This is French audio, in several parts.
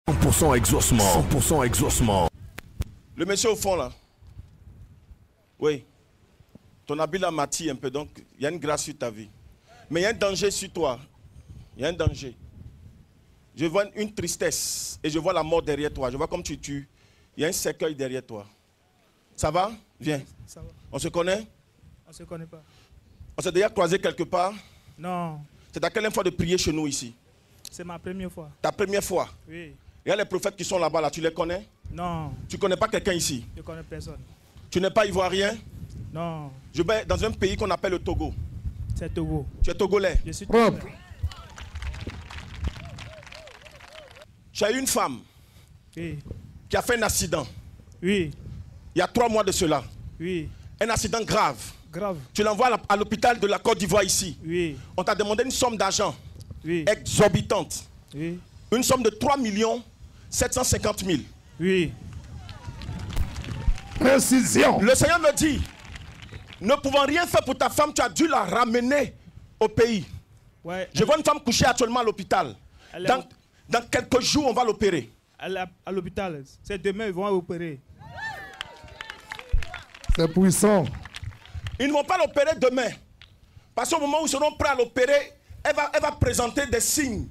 100% exaucement. 100% exaucement. Le monsieur au fond là. Oui. Ton habit là m'attire un peu, donc il y a une grâce sur ta vie. Mais il y a un danger sur toi. Il y a un danger. Je vois une tristesse et je vois la mort derrière toi. Je vois comme tu tues. Il y a un cercueil derrière toi. Ça va? Viens. Ça va. On se connaît? On ne se connaît pas. On s'est déjà croisé quelque part? Non. C'est ta quelle fois de prier chez nous ici? C'est ma première fois. Ta première fois? Oui. Il y a les prophètes qui sont là-bas, là, tu les connais? Non. Tu ne connais pas quelqu'un ici? Je ne connais personne. Tu n'es pas ivoirien? Non. Je vais dans un pays qu'on appelle le Togo. C'est Togo. Tu es togolais? Je suis Propre. Togolais. Tu as une femme Oui. qui a fait un accident. Oui. Il y a 3 mois de cela. Oui. Un accident grave. Grave. Tu l'envoies à l'hôpital de la Côte d'Ivoire ici. Oui. On t'a demandé une somme d'argent Oui. exorbitante. Oui. Une somme de 3 750 000. Oui. Précision. Le Seigneur me dit, ne pouvant rien faire pour ta femme, tu as dû la ramener au pays. Ouais. Je vois une femme couchée actuellement à l'hôpital. Elle est Dans quelques jours, on va l'opérer. à l'hôpital. C'est demain, ils vont opérer. C'est puissant. Ils ne vont pas l'opérer demain. Parce qu'au moment où ils seront prêts à l'opérer, elle va présenter des signes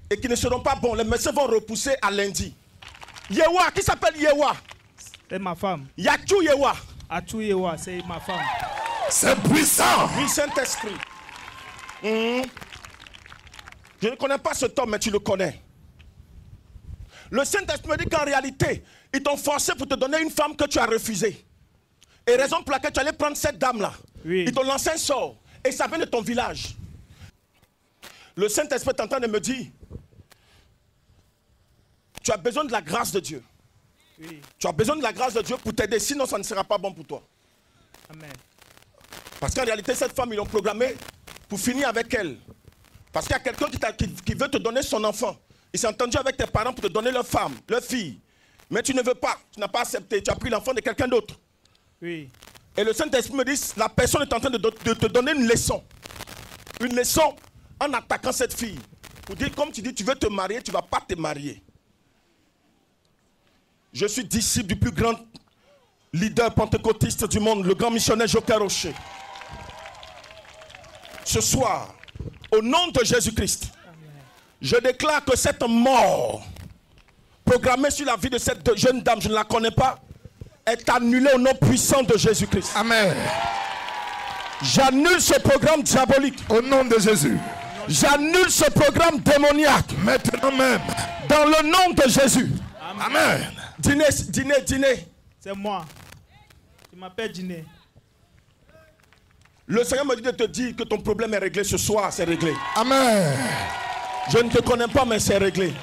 et qui ne seront pas bons. Les médecins vont repousser à lundi. Yewa, qui s'appelle Yewa? C'est ma femme. Yachu Yewa. Atou Yewa, c'est ma femme. C'est puissant. Oui, Saint-Esprit. Je ne connais pas cet homme, mais tu le connais. Le Saint-Esprit me dit qu'en réalité, ils t'ont forcé pour te donner une femme que tu as refusée. Et raison pour laquelle tu allais prendre cette dame-là. Oui. Ils t'ont lancé un sort. Et ça vient de ton village. Le Saint-Esprit est en train de me dire, tu as besoin de la grâce de Dieu. Oui. Tu as besoin de la grâce de Dieu pour t'aider, sinon ça ne sera pas bon pour toi. Amen. Parce qu'en réalité, cette femme, ils l'ont programmée pour finir avec elle. Parce qu'il y a quelqu'un qui veut te donner son enfant. Il s'est entendu avec tes parents pour te donner leur femme, leur fille. Mais tu ne veux pas, tu n'as pas accepté, tu as pris l'enfant de quelqu'un d'autre. Oui. Et le Saint-Esprit me dit, la personne est en train de te donner une leçon. Une leçon en attaquant cette fille. Pour dire, comme tu dis, tu veux te marier, tu ne vas pas te marier. Je suis disciple du plus grand leader pentecôtiste du monde, le grand missionnaire Joker Rocher. Ce soir, au nom de Jésus-Christ, je déclare que cette mort programmée sur la vie de cette jeune dame, je ne la connais pas, est annulée au nom puissant de Jésus-Christ. Amen. J'annule ce programme diabolique. Au nom de Jésus. J'annule ce programme démoniaque. Maintenant même. Dans le nom de Jésus. Amen. Dîner. C'est moi. Je m'appelle Dîner. Le Seigneur me dit de te dire que ton problème est réglé ce soir, c'est réglé. Amen. Je ne te connais pas, mais c'est réglé.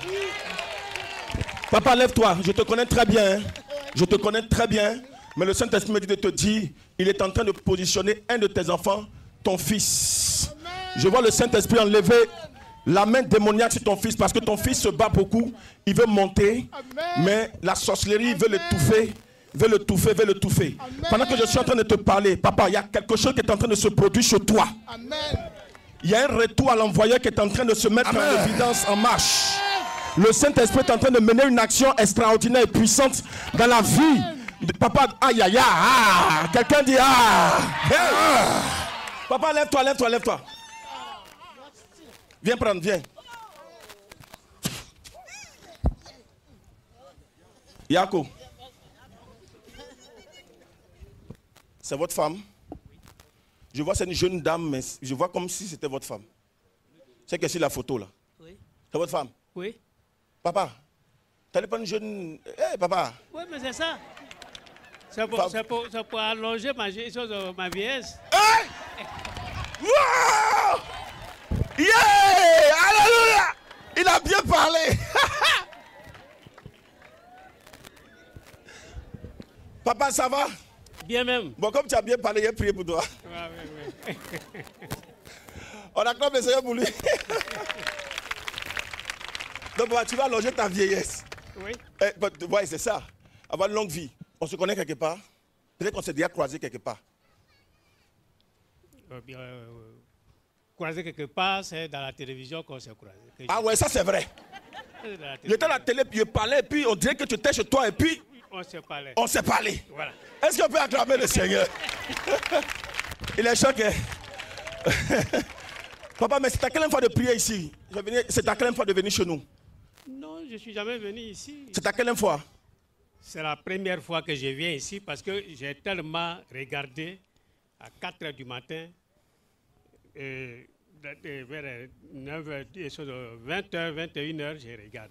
Papa, lève-toi. Je te connais très bien. Je te connais très bien. Mais le Saint-Esprit me dit de te dire, il est en train de positionner un de tes enfants, ton fils. Je vois le Saint-Esprit enlever la main démoniaque sur ton fils parce que ton fils se bat beaucoup. Il veut monter, mais la sorcellerie veut l'étouffer. Veut le touffer. Pendant que je suis en train de te parler, papa, il y a quelque chose qui est en train de se produire chez toi. Il y a un retour à l'envoyeur qui est en train de se mettre en évidence, en marche. Le Saint-Esprit est en train de mener une action extraordinaire et puissante dans la vie de papa. Aïe, aïe, aïe. Ah. Quelqu'un dit ah. Hey. Papa, lève-toi. Viens prendre, viens. Yako. C'est votre femme? Je vois c'est une jeune dame, mais je vois comme si c'était votre femme. C'est que c'est la photo là. Oui. C'est votre femme? Oui. Papa, tu n'es pas une jeune... Hé, papa. Oui, mais c'est ça. C'est pour allonger ma vieillesse. Hey! Wow! Yeah! Alléluia! Il a bien parlé. Papa, ça va? Bien même. Bon, comme tu as bien parlé, j'ai prié pour toi. Oui. On acclame le Seigneur pour lui. Donc, tu vas allonger ta vieillesse. Oui. Ouais, c'est ça. Avoir une longue vie. On se connaît quelque part. Peut-être qu'on s'est déjà croisé quelque part. Croiser quelque part, c'est dans la télévision qu'on s'est croisé. Ah ouais, ça c'est vrai. Il était à la télé, puis il parlait, et puis on dirait que tu étais chez toi, et puis On se parlait. on s'est parlé. Voilà. Est-ce qu'on peut acclamer le Seigneur? Il est choqué. Papa, mais c'est ta quelle fois de prier ici? C'est ta quelle fois de venir chez nous? Non, je ne suis jamais venu ici. C'est ta quelle fois? C'est la première fois que je viens ici parce que j'ai tellement regardé à 4 h du matin, vers 9h, 20h, 21h, je regarde.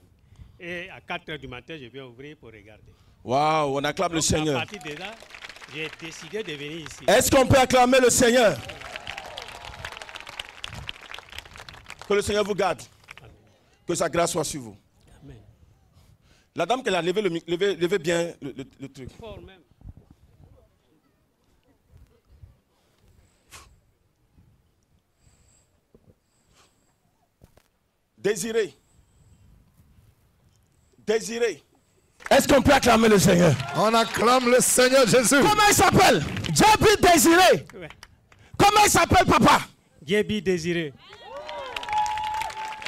Et à 4 h du matin, je viens ouvrir pour regarder. Waouh, on acclame le Seigneur. À partir de là, j'ai décidé de venir ici. Est-ce qu'on peut acclamer le Seigneur? Que le Seigneur vous garde. Que sa grâce soit sur vous. Amen. La dame qu'elle a levé bien le truc. Fort même. Désiré. Désiré. Est-ce qu'on peut acclamer le Seigneur? On acclame le Seigneur Jésus. Comment il s'appelle? Djebi Désiré. Ouais. Comment il s'appelle, papa? Djebi Désiré.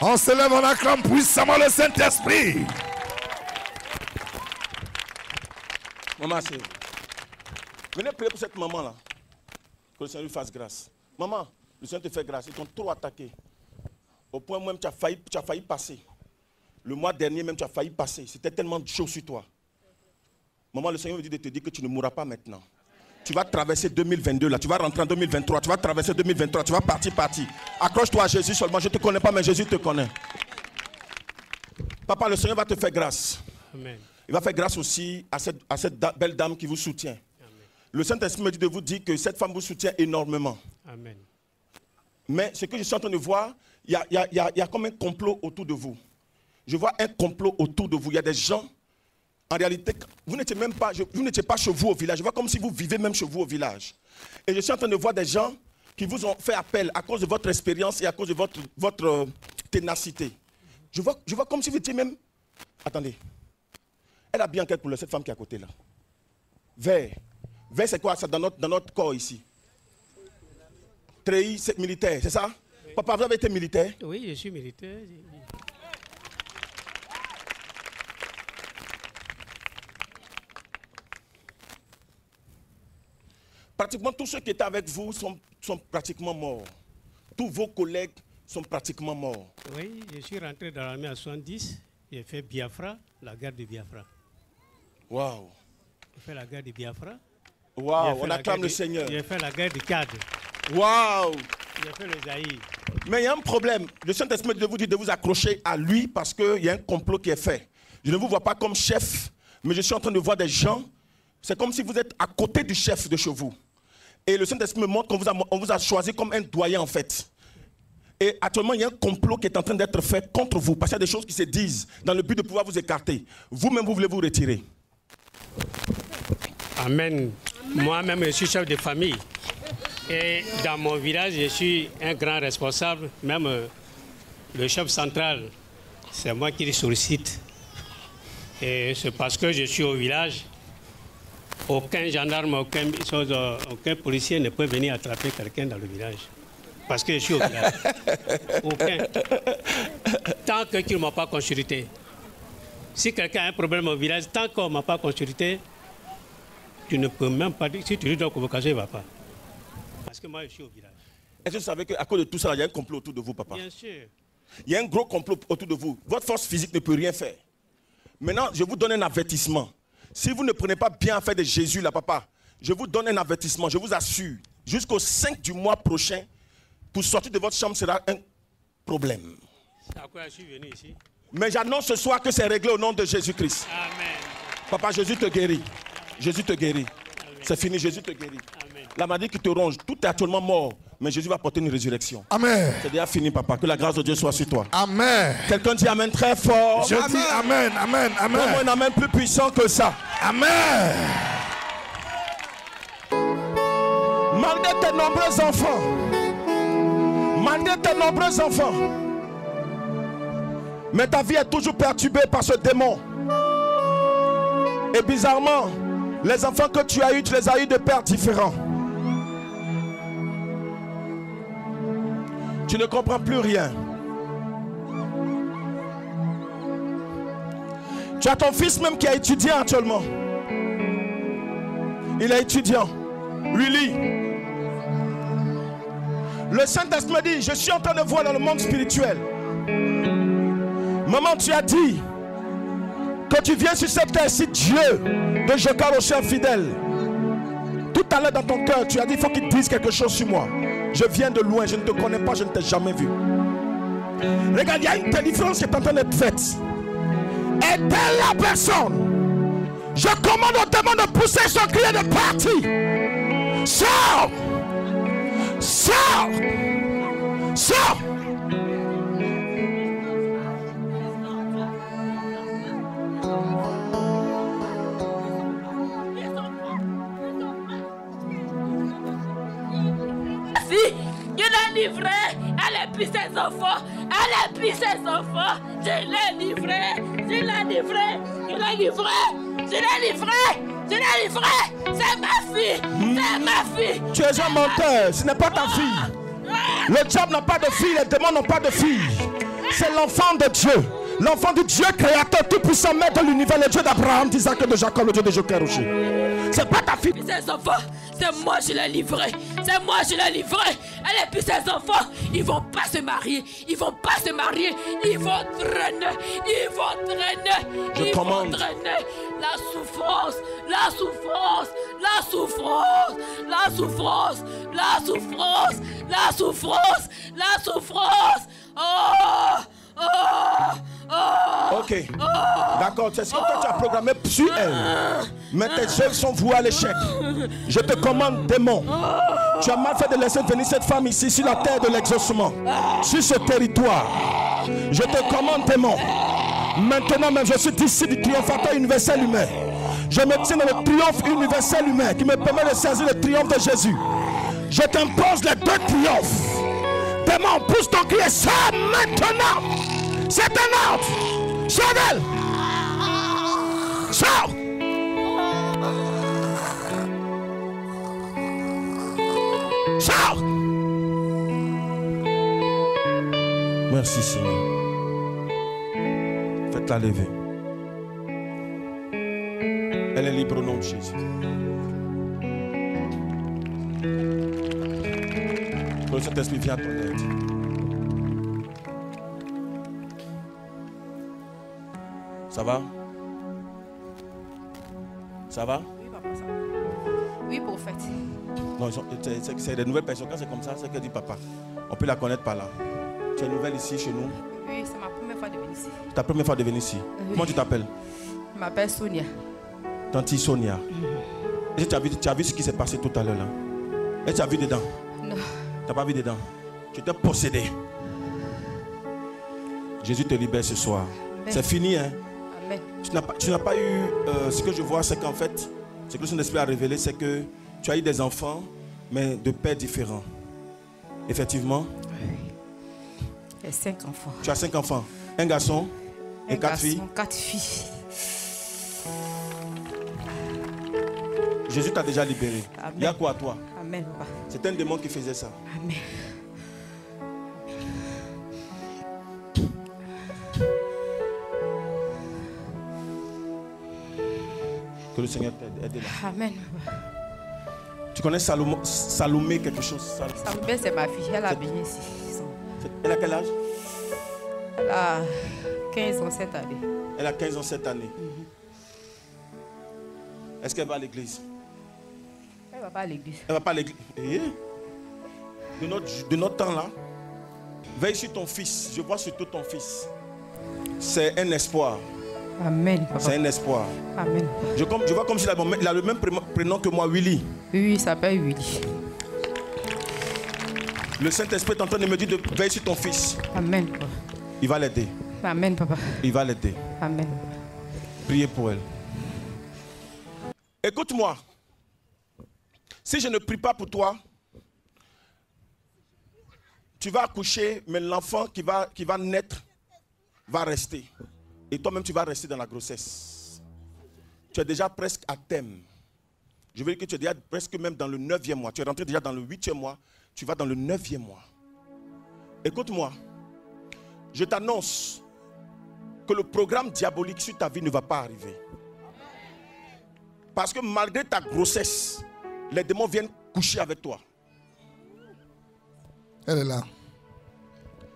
On se lève, on acclame puissamment le Saint-Esprit. Maman, venez prier pour cette maman-là. Que le Seigneur lui fasse grâce. Maman, le Seigneur te fait grâce. Ils t'ont trop attaqué. Au point même tu as failli passer. Le mois dernier même tu as failli passer. C'était tellement chaud sur toi. Maman, le Seigneur me dit de te dire que tu ne mourras pas maintenant. Tu vas traverser 2022 là. Tu vas rentrer en 2023. Tu vas traverser 2023. Tu vas partir. Accroche-toi à Jésus seulement. Je ne te connais pas, mais Jésus te connaît. Papa, le Seigneur va te faire grâce. Amen. Il va faire grâce aussi à cette belle dame qui vous soutient. Amen. Le Saint-Esprit me dit de vous dire que cette femme vous soutient énormément. Amen. Mais ce que je suis en train de voir, il y a comme un complot autour de vous. Je vois un complot autour de vous. Il y a des gens, en réalité, vous n'étiez pas chez vous au village. Je vois comme si vous vivez même chez vous au village. Et je suis en train de voir des gens qui vous ont fait appel à cause de votre expérience et à cause de votre ténacité. Je vois comme si vous étiez même... Attendez. Elle a bien quelque pour cette femme qui est à côté là. Vert. Vert, c'est quoi ça dans notre corps ici? Treillis, c'est militaire, c'est ça? Oui. Papa, vous avez été militaire? Oui, je suis militaire. Pratiquement tous ceux qui étaient avec vous sont pratiquement morts. Tous vos collègues sont pratiquement morts. Oui, je suis rentré dans l'armée à 70. J'ai fait Biafra, la guerre de Biafra. Waouh. J'ai fait la guerre de Biafra. Waouh, on acclame le Seigneur. J'ai fait la guerre du Tchad. Waouh. J'ai fait le Zaïre. Mais il y a un problème. Le Saint-Esprit de vous dit de vous accrocher à lui parce qu'il y a un complot qui est fait. Je ne vous vois pas comme chef, mais je suis en train de voir des gens. C'est comme si vous êtes à côté du chef de chez vous. Et le Saint-Esprit me montre qu'on vous a choisi comme un doyen en fait. Et actuellement, il y a un complot qui est en train d'être fait contre vous. Parce qu'il y a des choses qui se disent dans le but de pouvoir vous écarter. Vous-même, vous voulez vous retirer. Amen. Moi-même, je suis chef de famille. Et dans mon village, je suis un grand responsable. Même le chef central, c'est moi qui le sollicite. Et c'est parce que je suis au village. Aucun gendarme, aucun policier ne peut venir attraper quelqu'un dans le village. Parce que je suis au village. Aucun. Tant qu'ils ne m'ont pas consulté. Si quelqu'un a un problème au village, tant qu'on ne m'a pas consulté, tu ne peux même pas dire. Si tu lui donnes convocation, il ne va pas. Parce que moi, je suis au village. Est-ce que vous savez qu'à cause de tout ça, il y a un complot autour de vous, papa? Bien sûr. Il y a un gros complot autour de vous. Votre force physique ne peut rien faire. Maintenant, je vous donne un avertissement. Si vous ne prenez pas bien affaire de Jésus, là, papa, je vous donne un avertissement. Je vous assure, jusqu'au 5 du mois prochain, pour sortir de votre chambre sera un problème. C'est à quoi je suis venu ici. Mais j'annonce ce soir que c'est réglé au nom de Jésus-Christ. Amen. Papa, Jésus te guérit. Jésus te guérit. C'est fini, Jésus te guérit. Amen. La maladie qui te ronge, tout est actuellement mort. Mais Jésus va apporter une résurrection. Amen. C'est déjà fini, papa. Que la grâce de Dieu soit sur toi. Amen. Quelqu'un dit Amen très fort. Je dis Amen, Amen, Amen. Donne-moi un Amen plus puissant que ça. Amen. Malgré tes nombreux enfants, mais ta vie est toujours perturbée par ce démon. Et bizarrement, les enfants que tu as eus, tu les as eus de pères différents. Tu ne comprends plus rien. Tu as ton fils même qui est étudiant actuellement. Il est étudiant. Really. Le Saint-Esprit me dit, je suis en train de voir dans le monde spirituel. Maman, tu as dit que tu viens sur cette terre si Dieu de Jokar au chef fidèle. Tout à l'heure dans ton cœur, tu as dit, il faut qu'il dise quelque chose sur moi. Je viens de loin, je ne te connais pas, je ne t'ai jamais vu. Regarde, il y a une délivrance qui est en train d'être faite. Aidez la personne. Je commande au démon de pousser son cri et de partir. Sors! Sors! Sors! Je l'ai livré, elle a pris ses enfants, elle a pris ses enfants, je l'ai livré, je l'ai livré, je l'ai livré, je l'ai livré, je l'ai livré, c'est ma fille, c'est ma fille. Tu es un menteur, ce n'est pas ta fille. Le diable n'a pas de fille, les démons n'ont pas de fille. C'est l'enfant de Dieu, l'enfant du Dieu créateur, tout puissant, maître de l'univers, le Dieu d'Abraham, d'Isaac et de Jacob, le Dieu de Joker Rocher. C'est pas ta fille. Ses enfants, c'est moi je l'ai livré, c'est moi je l'ai livré. Elle et puis ses enfants, ils vont pas se marier, ils vont pas se marier, ils vont traîner, ils vont traîner, je commande. Vont traîner. La souffrance, la souffrance, la souffrance, la souffrance, la souffrance, la souffrance, la souffrance. Oh, oh, oh. Ok, d'accord, c'est ce que toi tu as programmé sur elle. Mais tes œuvres sont vouées à l'échec. Je te commande, démon. Tu as mal fait de laisser venir cette femme ici sur la terre de l'exaucement, sur ce territoire. Je te commande, démon. Maintenant même, je suis disciple du triomphateur universel humain. Je me tiens dans le triomphe universel humain qui me permet de saisir le triomphe de Jésus. Je t'impose les deux triomphes. Démon, pousse ton cri et sors maintenant. C'est un ordre. Sors d'elle. Sors. Sors. Merci Seigneur. Faites-la lever. Elle est libre au nom de Jésus. Que le Saint-Esprit vienne à ton aide. Ça va? Ça va? Oui, papa, ça va. Oui, prophète. Non, c'est des nouvelles personnes. Quand c'est comme ça, c'est que dit papa. On peut la connaître par là. Tu es nouvelle ici, chez nous? Oui, c'est ma première fois de venir ici. Ta première fois de venir ici? Oui. Comment tu t'appelles? Je m'appelle Sonia. Tante Sonia. Est-ce que tu as vu ce qui s'est passé tout à l'heure là? Est-ce que tu as vu dedans? Non. Tu n'as pas vu dedans? Tu t'es possédé. Jésus te libère ce soir. C'est fini, hein? Amen. Tu n'as pas eu... ce que je vois, c'est qu'en fait, ce que le Saint-Esprit a révélé, c'est que tu as eu des enfants, mais de pères différents. Effectivement? Oui. J'ai 5 enfants. Tu as 5 enfants. Un garçon et 4 filles? 4 filles. Jésus t'a déjà libéré. Amen. Il y a quoi à toi? Amen, papa. C'est un démon qui faisait ça. Amen. Que le Seigneur t'aide. Aide-la. Amen. Tu connais Salomé quelque chose? Salomé, c'est ma fille. Elle a bien ici. Elle a quel âge? Elle a 15 ans cette année. Elle a 15 ans cette année. Est-ce qu'elle va à l'église? Elle ne va pas à l'église. Elle ne va pas à l'église. De notre temps là, veille sur ton fils. Je vois surtout ton fils. C'est un espoir. Amen, papa. C'est un espoir. Amen. Je vois comme s'il a le même prénom que moi, Willy. Oui, il s'appelle Willy. Le Saint-Esprit est en train de me dire de veiller sur ton fils. Amen, papa. Il va l'aider. Amen, papa. Il va l'aider. Amen. Priez pour elle. Écoute-moi. Si je ne prie pas pour toi, tu vas accoucher, mais l'enfant qui va naître va rester. Et toi-même, tu vas rester dans la grossesse. Tu es déjà presque à terme. Je veux dire que tu es déjà presque même dans le 9e mois. Tu es rentré déjà dans le 8e mois. Tu vas dans le 9e mois. Écoute-moi. Je t'annonce que le programme diabolique sur ta vie ne va pas arriver. Parce que malgré ta grossesse, les démons viennent coucher avec toi. Elle est là.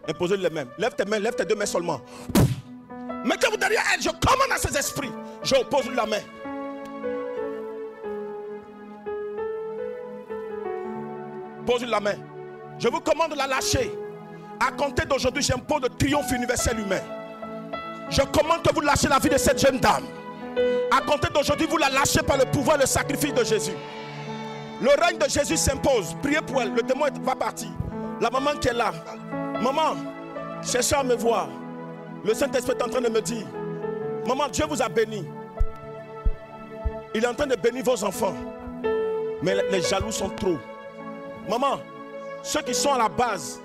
Imposez les mains. Lève tes mains, lève tes deux mains seulement. Mettez-vous derrière elle. Je commande à ces esprits. Je oppose la main. Pose la main. Je vous commande de la lâcher. À compter d'aujourd'hui, j'impose le triomphe universel humain. Je commande que vous lâchez la vie de cette jeune dame. À compter d'aujourd'hui, vous la lâchez par le pouvoir et le sacrifice de Jésus. Le règne de Jésus s'impose. Priez pour elle. Le démon va partir. La maman qui est là. Maman, cherchez à me voir. Le Saint-Esprit est en train de me dire, maman, Dieu vous a béni. Il est en train de bénir vos enfants. Mais les jaloux sont trop. Maman, ceux qui sont à la base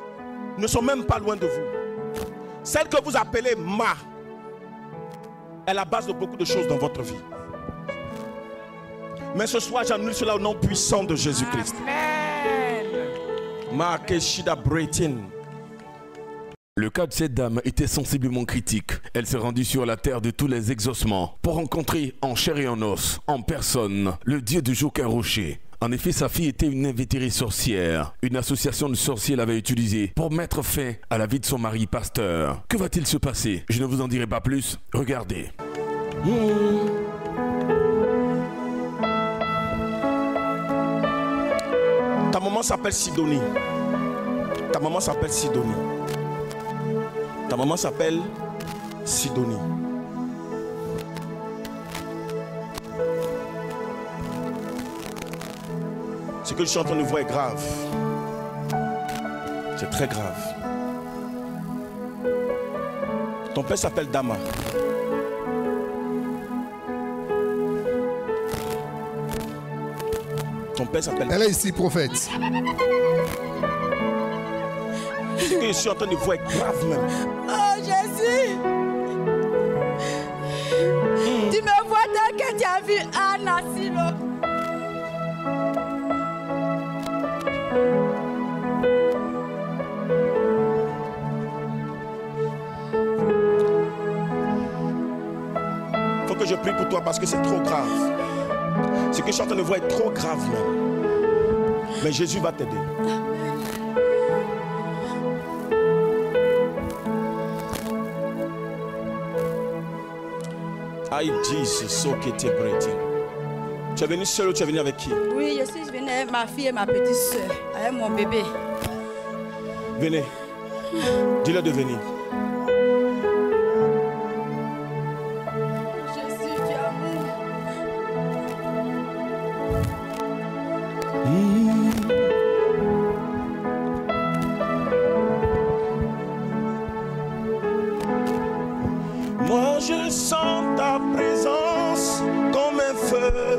ne sont même pas loin de vous. Celle que vous appelez Ma est la base de beaucoup de choses dans votre vie. Mais ce soir, j'annule cela au nom puissant de Jésus-Christ. Ma Keshida Bretin. Le cas de cette dame était sensiblement critique. Elle s'est rendue sur la terre de tous les exaucements pour rencontrer en chair et en os, en personne, le dieu du jour qu'un rocher. En effet, sa fille était une invétérée sorcière. Une association de sorciers l'avait utilisée pour mettre fin à la vie de son mari pasteur. Que va-t-il se passer? Je ne vous en dirai pas plus. Regardez. Ta maman s'appelle Sidonie. Ta maman s'appelle Sidonie. Ta maman s'appelle Sidonie. Ce que je suis en train de voir est grave. C'est très grave. Ton père s'appelle Dama. Ton père s'appelle... Elle est ici, prophète. Ce que je suis en train de voir est grave même. Oh Jésus! Tu me vois tel que tu as vu Anna Silo. Faut que je prie pour toi parce que c'est trop grave. Ce que je suis en train de voir est trop grave même. Mais Jésus va t'aider. I Jesus, so que tu es prêt. Tu es venu seul ou tu es venu avec qui? Oui, je suis venue avec ma fille et ma petite soeur, avec mon bébé. Venez. Dis-leur de venir. Jésus, tu es amour. Moi je sens ta présence comme un feu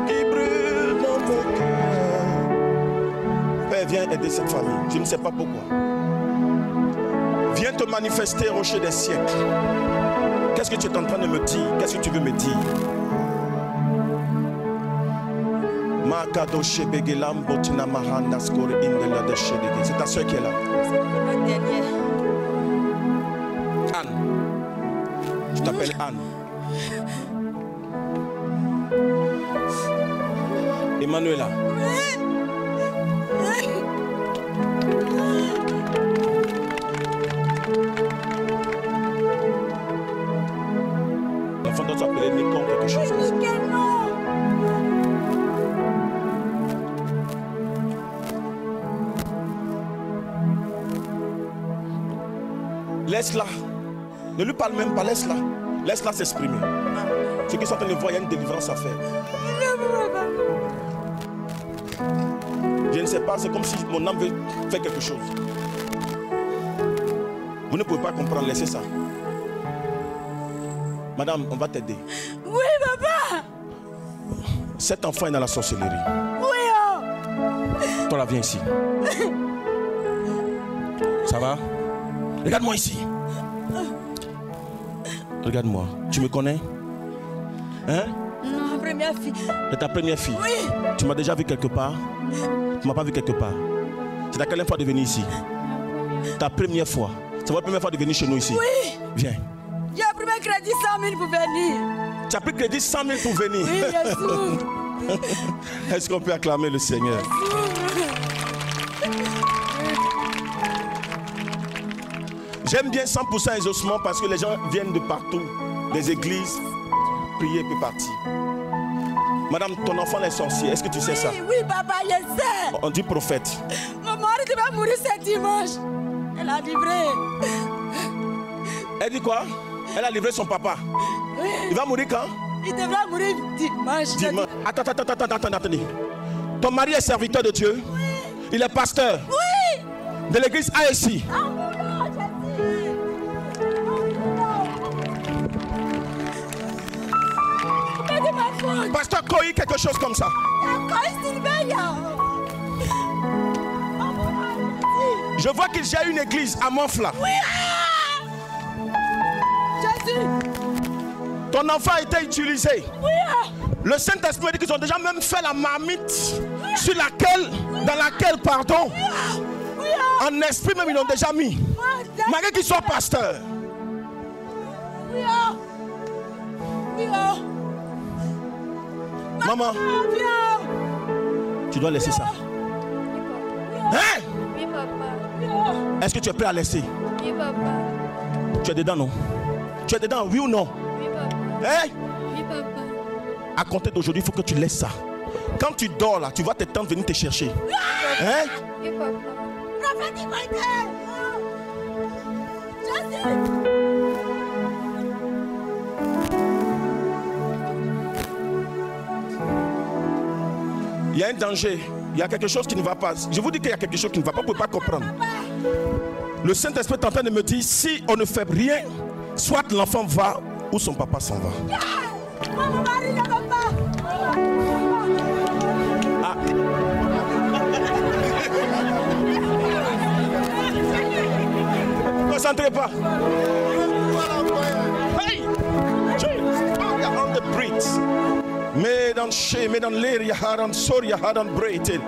qui brûle dans mon cœur. Père, viens aider cette famille. Je ne sais pas pourquoi. Viens te manifester, rocher des siècles. Qu'est-ce que tu es en train de me dire? Qu'est-ce que tu veux me dire? C'est ta soeur qui est là. Anne. Je t'appelle Anne. Emmanuela. L'enfant doit s'appeler Nikon quelque chose. Laisse-la. Ne lui parle même pas, laisse-la. Laisse-la s'exprimer. Ce qu'ils sont en train de voir, il y a une délivrance à faire. Je ne sais pas, c'est comme si mon âme veut faire quelque chose. Vous ne pouvez pas comprendre, laissez ça. Madame, on va t'aider. Oui, papa. Cet enfant est dans la sorcellerie. Oui, oh. Toi là, viens ici. Ça va? Regarde-moi ici. Regarde-moi. Tu me connais? Hein? Non, ma première fille. C'est ta première fille? Oui. Tu m'as déjà vu quelque part? Tu m'as pas vu quelque part? C'est ta quelle fois de venir ici? Ta première fois. C'est votre première fois de venir chez nous ici? Oui. Viens. Je crédit 100 000 pour venir. Tu as pris crédit 100 000 pour venir. Oui, Jésus. Est-ce qu'on peut acclamer le Seigneur? J'aime bien 100% exaucement parce que les gens viennent de partout, des églises, prier et puis partir. Madame, ton enfant est sorcier, est-ce que tu sais ça? Oui, papa, je sais. On dit prophète. Mon mari devait mourir ce dimanche. Elle a livré. Elle dit quoi? Elle a livré son papa. Oui. Il va mourir quand? Il devrait mourir dimanche. Attends. Ton mari est serviteur de Dieu? Oui. Il est pasteur? Oui. De l'église ASI? Pasteur Koyi, quelque chose comme ça. Je vois qu'il gère une église à Montfla. Oui. Jésus. Ton enfant a été utilisé. Oui. Le Saint-Esprit dit qu'ils ont déjà même fait la marmite sur laquelle, dans laquelle, pardon, en esprit même ils l'ont déjà mis. Malgré qu'il soit pasteur. Maman, tu dois laisser ça. Hein? Oui, papa. Est-ce que tu es prêt à laisser? Oui, papa. Tu es dedans, non? Tu es dedans, oui ou non? Oui, papa. Hein? Oui, papa. À compter d'aujourd'hui, il faut que tu laisses ça. Quand tu dors là, tu vois tes tantes venir te chercher. Hein? Oui, papa. Il y a un danger, il y a quelque chose qui ne va pas. Je vous dis qu'il y a quelque chose qui ne va pas, vous ne pouvez pas comprendre. Le Saint-Esprit est en train de me dire, si on ne fait rien, soit l'enfant va ou son papa s'en va. Ah. Ne concentrez pas. Hey! On the breath. Medan she medan ler ya haran sor ya haran bretel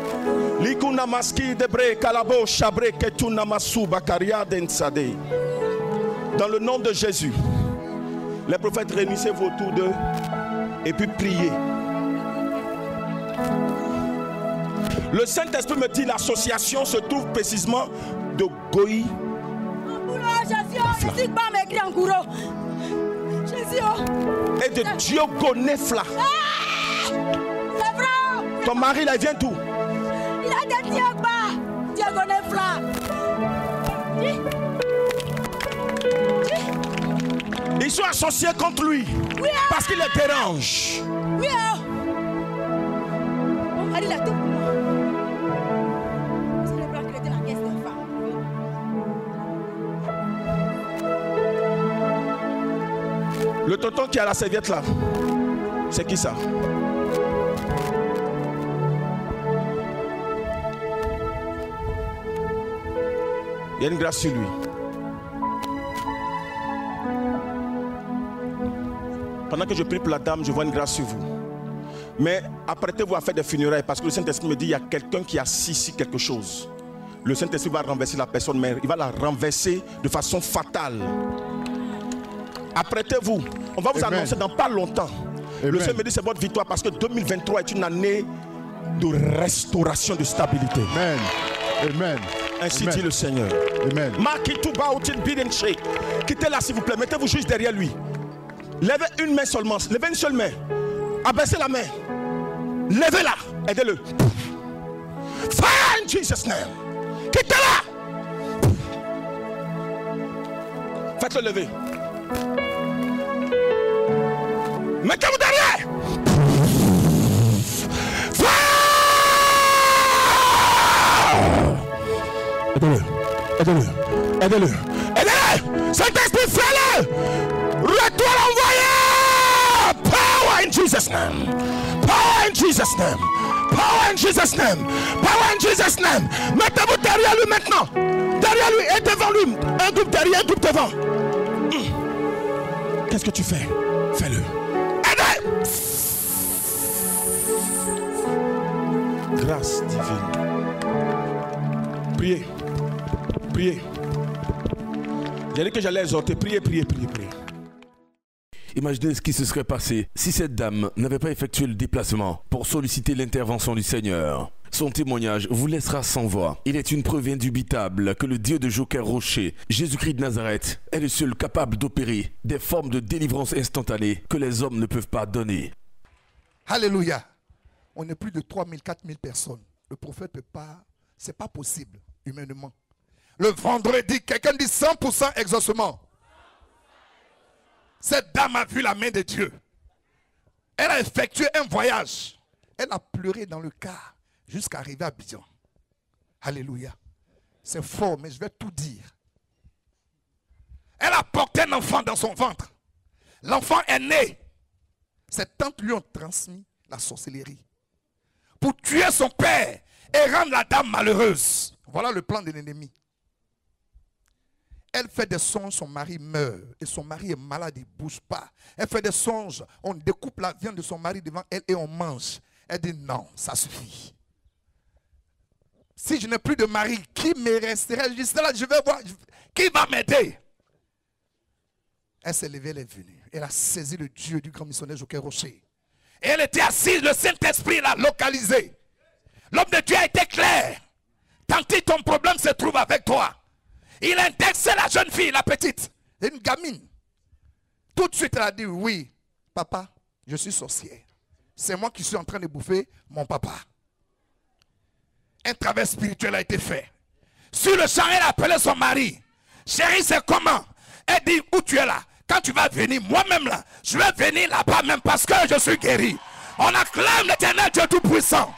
likuna maski de bre kalabo shabre ketuna masuba karia densade. Dans le nom de Jésus, les prophètes, réunissez-vous autour d'eux et puis priez. Le Saint-Esprit me dit l'association se trouve précisément de Goï et de Diogo Nefla. Ton mari là, il vient d'où? Il a des Diogo Nefla. Ils sont associés contre lui. Oui, parce qu'il les dérange. Oui, mon mari l'a tout pour moi. C'est le blanc qui était la caisse des femmes. Le tonton qui a la serviette là, c'est qui ça? Il y a une grâce sur lui. Pendant que je prie pour la dame, je vois une grâce sur vous. Mais apprêtez-vous à faire des funérailles parce que le Saint-Esprit me dit il y a quelqu'un qui a ici quelque chose. Le Saint-Esprit va renverser la personne, mais il va la renverser de façon fatale. Apprêtez-vous. On va vous annoncer dans pas longtemps. Amen. Le Seigneur me dit c'est votre victoire parce que 2023 est une année de restauration, de stabilité. Amen. Amen. Ainsi Amen. dit le Seigneur. Amen. Quittez-la s'il vous plaît. Mettez-vous juste derrière lui. Levez une main seulement. Levez une seule main. Abaissez la main. Levez-la. Aidez-le. Fire in Jesus' name. Quittez-la. Faites-le lever. Mettez-vous derrière. Fire. Aidez-le. Aidez-le. Aidez-le. Aidez-le. Saint-Esprit, fais-le. Retour envoyé. Power in Jesus' name. Power in Jesus' name. Power in Jesus' name. Power in Jesus' name. Mettez-vous derrière lui maintenant. Derrière lui et devant lui. Un groupe derrière, un groupe devant. Qu'est-ce que tu fais? Fais-le. Aidez. Grâce divine. Priez. Priez. J'ai dit que j'allais exhorter. Priez, priez, priez, priez. Imaginez ce qui se serait passé si cette dame n'avait pas effectué le déplacement pour solliciter l'intervention du Seigneur. Son témoignage vous laissera sans voix. Il est une preuve indubitable que le Dieu de Joker Rocher, Jésus-Christ de Nazareth, est le seul capable d'opérer des formes de délivrance instantanée que les hommes ne peuvent pas donner. Alléluia. On est plus de 3 000, 4 000 personnes. Le prophète ne peut pas, c'est pas possible humainement. Le vendredi, quelqu'un dit 100% exaucement. Cette dame a vu la main de Dieu. Elle a effectué un voyage. Elle a pleuré dans le car jusqu'à arriver à Abidjan. Alléluia. C'est fort, mais je vais tout dire. Elle a porté un enfant dans son ventre. L'enfant est né. Ses tantes lui ont transmis la sorcellerie pour tuer son père et rendre la dame malheureuse. Voilà le plan de l'ennemi. Elle fait des songes, son mari meurt et son mari est malade, il ne bouge pas. Elle fait des songes, on découpe la viande de son mari devant elle et on mange. Elle dit non, ça suffit. Si je n'ai plus de mari, qui me resterait? Je dis là, je vais voir, qui va m'aider? Elle s'est levée, elle est venue. Elle a saisi le Dieu du grand missionnaire Joker Rocher. Et elle était assise, le Saint-Esprit l'a localisée. L'homme de Dieu a été clair. Tant que ton problème se trouve avec toi. Il a indexé la jeune fille, la petite, une gamine. Tout de suite, elle a dit, oui, papa, je suis sorcière. C'est moi qui suis en train de bouffer mon papa. Un travail spirituel a été fait. Sur le champ, elle a appelé son mari. Chérie, c'est comment? Elle dit, où tu es là? Quand tu vas venir, moi-même là, je vais venir là-bas même parce que je suis guéri. On acclame l'Éternel Dieu Tout-Puissant.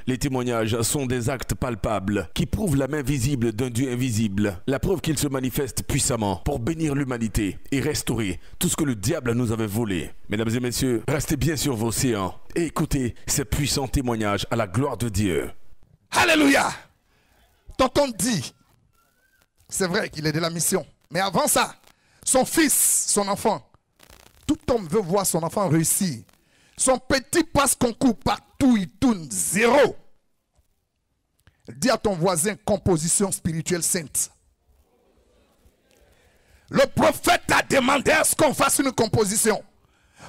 Les témoignages sont des actes palpables qui prouvent la main visible d'un Dieu invisible. La preuve qu'il se manifeste puissamment pour bénir l'humanité et restaurer tout ce que le diable nous avait volé. Mesdames et messieurs, restez bien sur vos séants et écoutez ces puissants témoignages à la gloire de Dieu. Alléluia. Tonton dit, c'est vrai qu'il est de la mission. Mais avant ça, son fils, son enfant, tout homme veut voir son enfant réussir. Son petit passe concours partout, il tourne 0. Dis à ton voisin, composition spirituelle sainte. Le prophète a demandé à ce qu'on fasse une composition.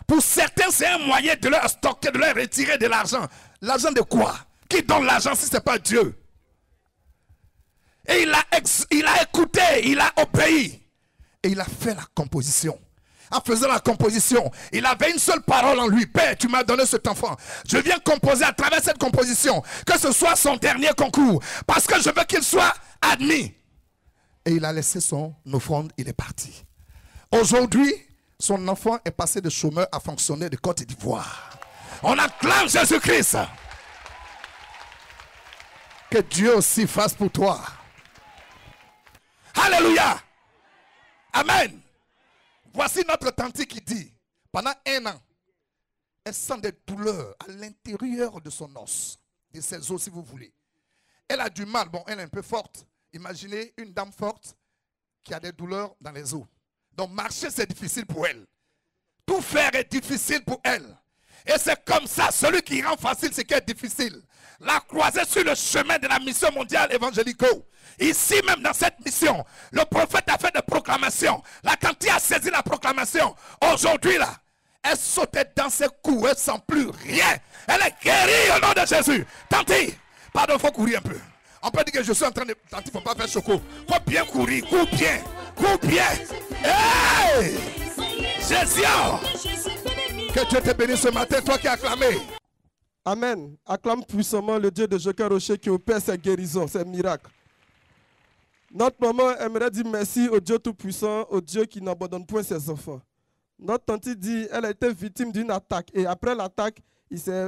Pour certains, c'est un moyen de leur stocker, de leur retirer de l'argent. L'argent de quoi? Qui donne l'argent si ce n'est pas Dieu? Et il a écouté, il a obéi. Et il a fait la composition. En faisant la composition, il avait une seule parole en lui. Père, tu m'as donné cet enfant. Je viens composer à travers cette composition. Que ce soit son dernier concours. Parce que je veux qu'il soit admis. Et il a laissé son offrande, il est parti. Aujourd'hui, son enfant est passé de chômeur à fonctionnaire de Côte d'Ivoire. On acclame Jésus-Christ. Que Dieu aussi fasse pour toi. Alléluia. Amen. Voici notre tante qui dit, pendant 1 an, elle sent des douleurs à l'intérieur de son os, de ses os si vous voulez. Elle a du mal, bon, elle est un peu forte. Imaginez une dame forte qui a des douleurs dans les os. Donc marcher c'est difficile pour elle. Tout faire est difficile pour elle. Et c'est comme ça, celui qui rend facile ce qui est difficile. La croisée sur le chemin de la mission mondiale évangélico. Ici même dans cette mission, le prophète a fait des proclamations. La tante a saisi la proclamation. Aujourd'hui là, elle sautait dans ses coups, elle ne sent plus rien. Elle est guérie au nom de Jésus. Tante, pardon, il faut courir un peu. On peut dire que je suis en train de... Tante, il ne faut pas faire choco. Il faut bien courir, cours bien. Cours bien. Hey! Jésus! Que Dieu te bénisse ce matin, toi qui as acclamé. Amen. Acclame puissamment le Dieu de Joker Rocher qui opère ses guérisons, ses miracles. Notre maman aimerait dire merci au Dieu Tout-Puissant, au Dieu qui n'abandonne point ses enfants. Notre tante dit qu'elle a été victime d'une attaque et après l'attaque, elle s'est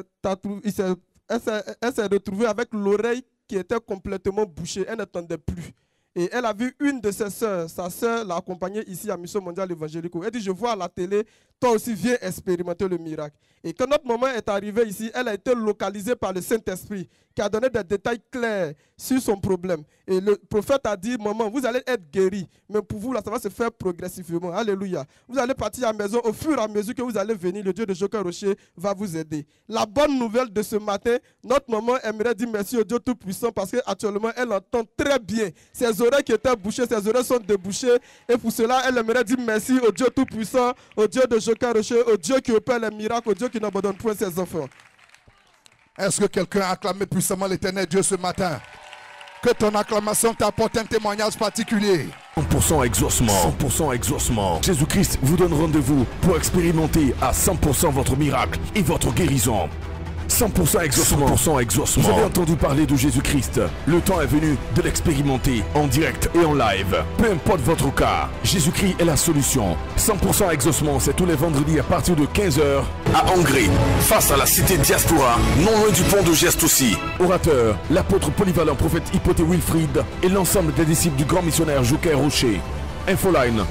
retrouvée avec l'oreille qui était complètement bouchée. Elle n'entendait plus. Et elle a vu une de ses sœurs, sa sœur l'a accompagnée ici à Mission Mondiale Évangélique. Elle dit, je vois à la télé toi aussi viens expérimenter le miracle. Et quand notre maman est arrivée ici, elle a été localisée par le Saint-Esprit qui a donné des détails clairs sur son problème. Et le prophète a dit, maman, vous allez être guérie, mais pour vous, là, ça va se faire progressivement. Alléluia. Vous allez partir à la maison, au fur et à mesure que vous allez venir, le Dieu de Joker Rocher va vous aider. La bonne nouvelle de ce matin, notre maman aimerait dire merci au Dieu Tout-Puissant parce qu'actuellement, elle entend très bien. Ses oreilles qui étaient bouchées, ses oreilles sont débouchées. Et pour cela, elle aimerait dire merci au Dieu Tout-Puissant, au Dieu de Joker Rocher, au Dieu qui opère les miracles, au Dieu qui n'abandonne point ses enfants. Est-ce que quelqu'un a acclamé puissamment l'Éternel Dieu ce matin? Que ton acclamation t'apporte un témoignage particulier. 100% exaucement. 100% exaucement. Jésus-Christ vous donne rendez-vous pour expérimenter à 100% votre miracle et votre guérison. 100% exaucement. 100% exaucement. Vous avez entendu parler de Jésus-Christ. Le temps est venu de l'expérimenter en direct et en live. Peu importe votre cas, Jésus-Christ est la solution. 100% exaucement, c'est tous les vendredis à partir de 15h à Hongrie, face à la cité Diaspora, non loin du pont de Geste aussi. Orateur, l'apôtre polyvalent prophète Hypothé Wilfried et l'ensemble des disciples du grand missionnaire Joker Rocher. Infoline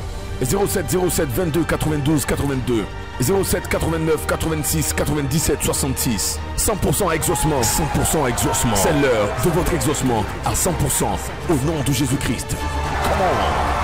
07 07 22 92 82 07 89 86 97 66. 100% exaucement. 100% exaucement. C'est l'heure de votre exaucement à 100% au nom de Jésus-Christ. Come on.